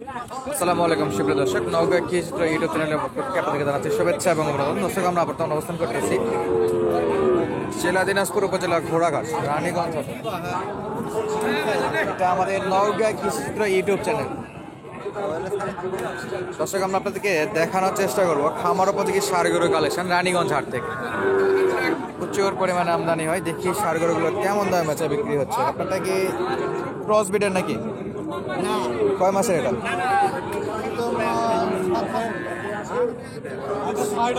আসসালামু আলাইকুম সুপ্রিয় দর্শক, নওগাঁ কি চিত্র ইউটিউব চ্যানেলের পক্ষ থেকে আপনাদেরকে জানাচ্ছি শুভেচ্ছা এবং অভিনন্দন। দর্শক, আমরা বর্তমানে অবস্থান করতেছি জেলা দিনাজপুর উপজেলা ঘোড়াঘাট রানীগঞ্জ। এটা আমাদের নওগাঁ কি চিত্র ইউটিউব চ্যানেল। দর্শক, আমরা আপনাদেরকে দেখানোর চেষ্টা করবো খামার উপযোগী ষাঁড় গরুর কালেকশন রানীগঞ্জ হাট থেকে। প্রচুর পরিমাণে আমদানি হয়, দেখি ষাঁড় গরুগুলো কেমন দামে বেচা বিক্রি হচ্ছে। আপনারটা কি ক্রস ব্রিডের নাকি? কয় মাসের এটা?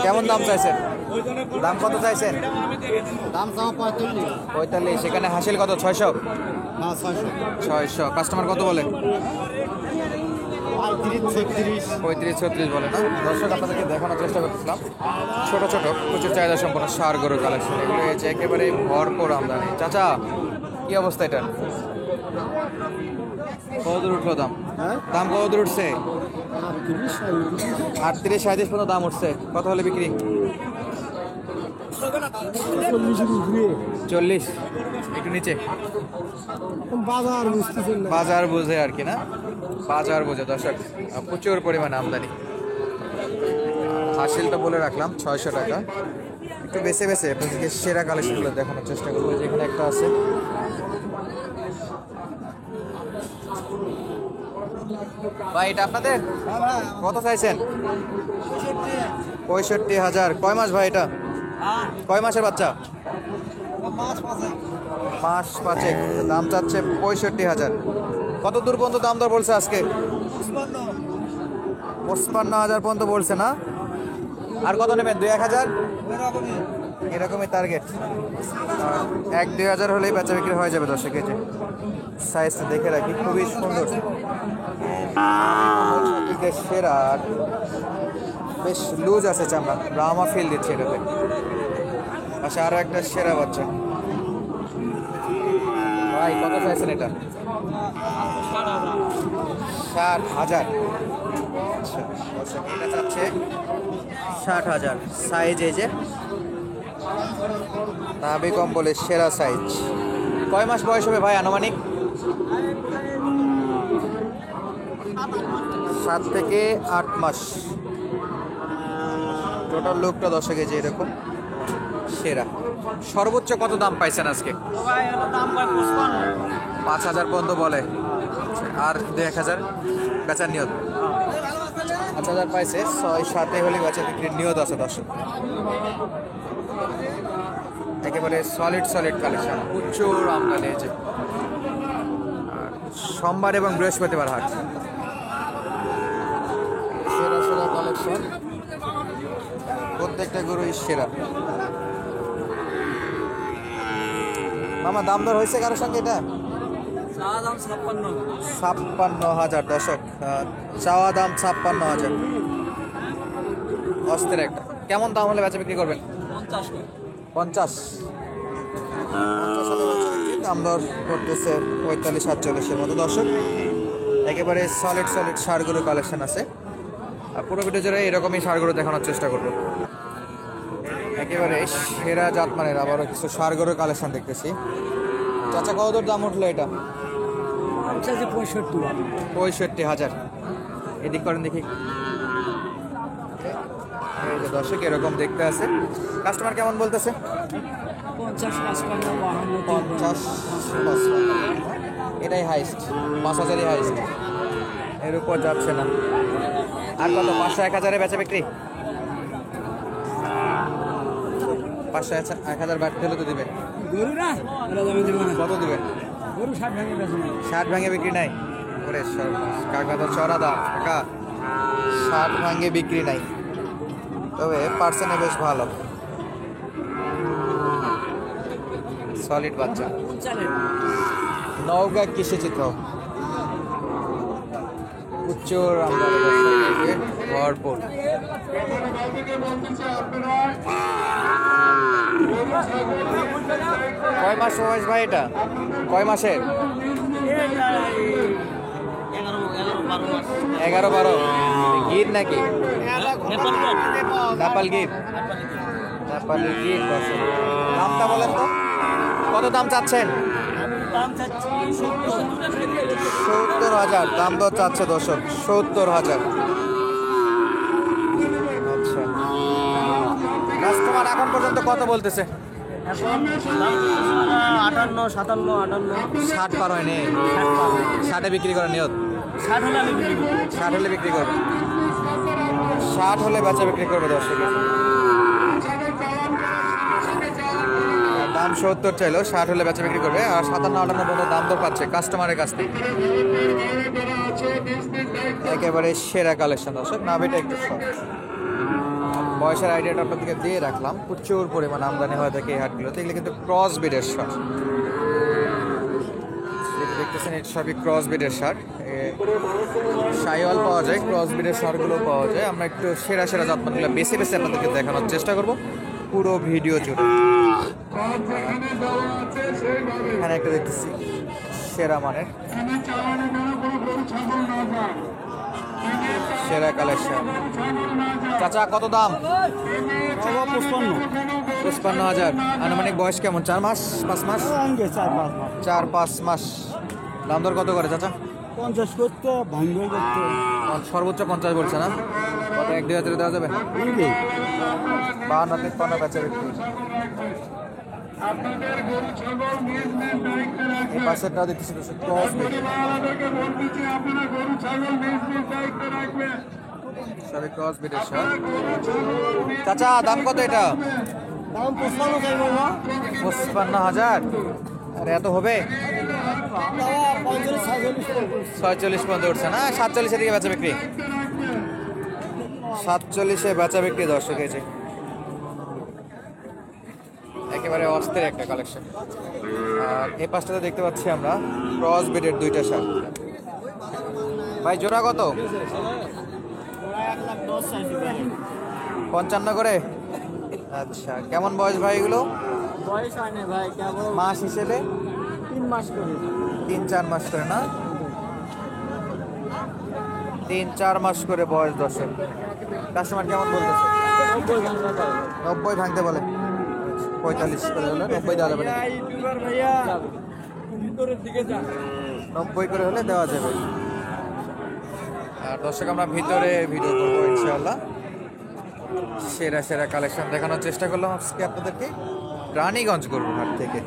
কেমন দাম চাইছেন? দাম কত চাইছেন? দাম চাওয়া 45। সেখানে হাসিল কত? 600। 600। কাস্টমার কত বলে? 35-36 বলে না। দর্শক, আপনাদেরকে দেখানোর চেষ্টা করতেছিলাম ছোট ছোট প্রচুর চাহিদা সম্পন্ন ষাঁড় গরুর কালেকশন। এগুলো হয়েছে একেবারে ভরপুর আমদানি। চাচা, কি অবস্থা এটা? কত দূর উঠলো দাম? দাম কত দূর উঠছে? 38-37 পর্যন্ত দাম উঠছে। কত হলে বিক্রি? 40। একটু নিচে বাজার বুঝে আর কি না? বাজার বুঝে। দর্শক, প্রচুর পরিমাণে আমদানি। হাসিলটা বলে রাখলাম 600 টাকা। একটু বেছে বেছে আপনাদেরকে সেরা কালেকশনগুলো দেখানোর চেষ্টা করবো। যেখানে একটা আছে, ভাই এটা আপনাদের? কত চাইছেন? 65,000। কয় মাস ভাই এটা? কয় মাসের বাচ্চা? মাস 5। দাম চাচ্ছে 65,000। কত দূর পর্যন্ত দাম দর বলছে আজকে? 55,000 পর্যন্ত বলছে না? আর কত নেবেন? 2-1,000 এরকমই টার্গেট। 1-2,000 হলেই বেচা বিক্রি হয়ে যাবে। 10 কেজি সাইজটা দেখে রাখি, খুবই সুন্দর। সেরা আর বেশ লুজ আছে চামড়া, ব্রাহ্মা ফিল দিচ্ছে এটাতে। আচ্ছা, আরো একটা সেরা বাচ্চা। ভাই কত চাইছেন এটা? 60,000। আচ্ছা, এটা চাচ্ছে 60,000। সাইজ এই যে নাভি কম্বলের সেরা সাইজ। কয় মাস বয়স হবে ভাই আনুমানিক? 7 থেকে 8 মাস। টোটাল লুকটা 10 কেজি এরকম সেরা। সর্বোচ্চ কত দাম পাইছেন আজকে? 5,000 পর্যন্ত বলে। আর 2-1,000 বেচার নিয়ত? 5,000 পাইছে। 6-7 হলে বেচা বিক্রির নিয়ত আছে। 10 একেবারে সলিড কালেকশন, প্রচুর আমদানি হয়েছে। সোমবার এবং বৃহস্পতিবার হাট। সেরা সেরা কালেকশন, প্রত্যেকটা গরুই সেরা। মামা, দাম দর হয়েছে কারোর সঙ্গে? এটা 56,000। দর্শক, চাওয়া দাম 56,000। অস্থির একটা। কেমন দাম হলে বেচা বিক্রি করবেন? 50। দাম দর করতেছে 45-47 মতো। দর্শক, একেবারে সলিড ষাঁড়গুলো কালেকশন আছে। আর পুরো ভিডিও জুড়ে এরকমই ষাঁড়গুলো দেখানোর চেষ্টা করবো। একেবারে সেরা জাতমানের আবারও কিছু ষাঁড়গুলোর কালেকশন দেখতেছি। চাচা, কত দূর দাম উঠলো এটা? 65,000। এদিক করেন দেখি। দর্শক, এরকম দেখতে আছে। কাস্টমার কেমন বলতেছে? 50-55। এটাই হাইস্ট, 5,000-ই হাইস্ট। এর উপর যাচ্ছে না। আর কত? 500-1,000 বেচা বিক্রি? 500-1,000 বাড়তে হলে তো দিবেন। কত দিবেন? 60 ভাঙে বিক্রি নাই? ওরে কাকা, তো চড়া দাম কাকা। 60 ভাঙে বিক্রি নাই, তবে পার্সেন্টে বেশ ভালো। সলিড বাচ্চা। নওগাঁ কৃষি চিত্র, প্রচুর আমদানি, ভরপুর। কয় মাস বয়স ভাই এটা? কয় মাসের? 11-12। গির নাকি? নেপাল গির। নেপালি গির। দামটা বলেন তো, কত দাম চাচ্ছেন? 70,000 দাম দর চাচ্ছে দর্শক, 70,000। আচ্ছা, কাস্টমার এখন পর্যন্ত কত বলতেছে? 60 পার হয়নি, 60-এ বিক্রি করার নিয়ত? 60 হলে বিক্রি করবে, 60 হলে বেচা বিক্রি করবে দর্শক। দাম 70 চাইলো, 60 হলে বেচা বিক্রি করবে। আর 57-58 পর্যন্ত দাম দর পাচ্ছে কাস্টমারের কাছ থেকে। একেবারে সেরা কালেকশন দর্শক। নাভিটা একটু শর্ট, বয়সের আইডিয়াটা আপনাদেরকে দিয়ে রাখলাম। প্রচুর পরিমাণ আমদানি হয়ে থাকে এই হাটগুলোতে। এগুলো কিন্তু ক্রস বিডের শার্ট, দেখতেছেন এটা সবই ক্রস বিডের শার্ট। শাইওয়াল পাওয়া যায়, ক্রস বিডের শার্টগুলো পাওয়া যায়। আমরা একটু সেরা সেরা জাতমানগুলো বেছে বেছে আপনাদেরকে দেখানোর চেষ্টা করব পুরো ভিডিও জুড়ে। এখানে একটা দেখতেছি সেরা মানের, সেরা কালেকশন। চাচা কত দাম? 55,000। আনুমানিক বয়স কেমন? 4 মাস 5 মাস? 4-5 মাস। দাম দর কত করে চাচা? 50 করতে ভাঙ্গল করতে সর্বোচ্চ 50 বলছে না? কত 1-2 হাজারে দেওয়া যাবে? 52-53 বেচা বিক্রি। এই পাশেরটাও দেখতেছি ক্রস বিড, সবই ক্রস বিডের শার্ট। চাচা দাম কত এটা? দাম 55 চাই বাবা। 55,000। আরে এত হবে? 46 পর্যন্ত উঠছে না? 47-এর দিকে বেচা বিক্রি, 47-এ বেচা বিক্রি দর্শক। হয়েছে একেবারে অস্থির একটা কালেকশন। আর এই পাশটাতে দেখতে পাচ্ছি আমরা ক্রস বিডের 2টা শার্ট। ভাই জোড়া কত? 55 করে। আচ্ছা, কেমন বয়স ভাই এগুলো? বয়স হয় না ভাই, কেবল মাস হিসেবে 3 মাস করে। 3-4 মাস করে না? 3-4 মাস করে বয়স দর্শক। কাস্টমার কেমন বলতেছে? 90 ভাঙতে বলে। 45 করে হলে 90 দেওয়া যাবে না? ইউটিউবার ভাইয়া ভিতরের দিকে যা, 90 করে হলে দেওয়া যাবে। আর দর্শক আমরা ভিতরে ভিডিও করবো ইনশাআল্লাহ। সেরা সেরা কালেকশন দেখানোর চেষ্টা করলাম আজকে আপনাদেরকে রানীগঞ্জ গরুরহাট থেকে।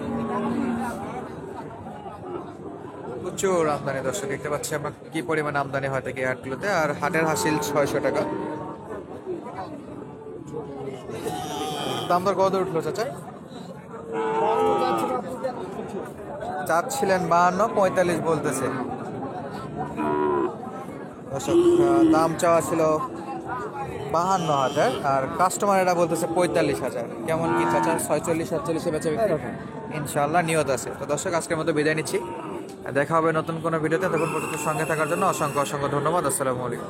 প্রচুর আমদানি দর্শক, দেখতে পাচ্ছি আমরা কি পরিমাণ আমদানি হয় থাকে এই হাটগুলোতে। আর হাটের হাসিল 600 টাকা। দাম দর কত উঠলো চাচা? চাচ্ছিলেন 52, 45 বলতেছে দর্শক। দাম চাওয়া ছিল 52,000 আর কাস্টমারেরা বলতেছে 45,000। কেমন কি চাচা? 46-47-এ বেচা বিক্রি ইনশাআল্লাহ নিয়ত আছে। তো দর্শক আজকের মতো বিদায় নিচ্ছি, দেখা হবে নতুন কোনো ভিডিওতে। তখন পর্যন্ত সঙ্গে থাকার জন্য অসংখ্য অসংখ্য ধন্যবাদ। আসসালামু আলাইকুম।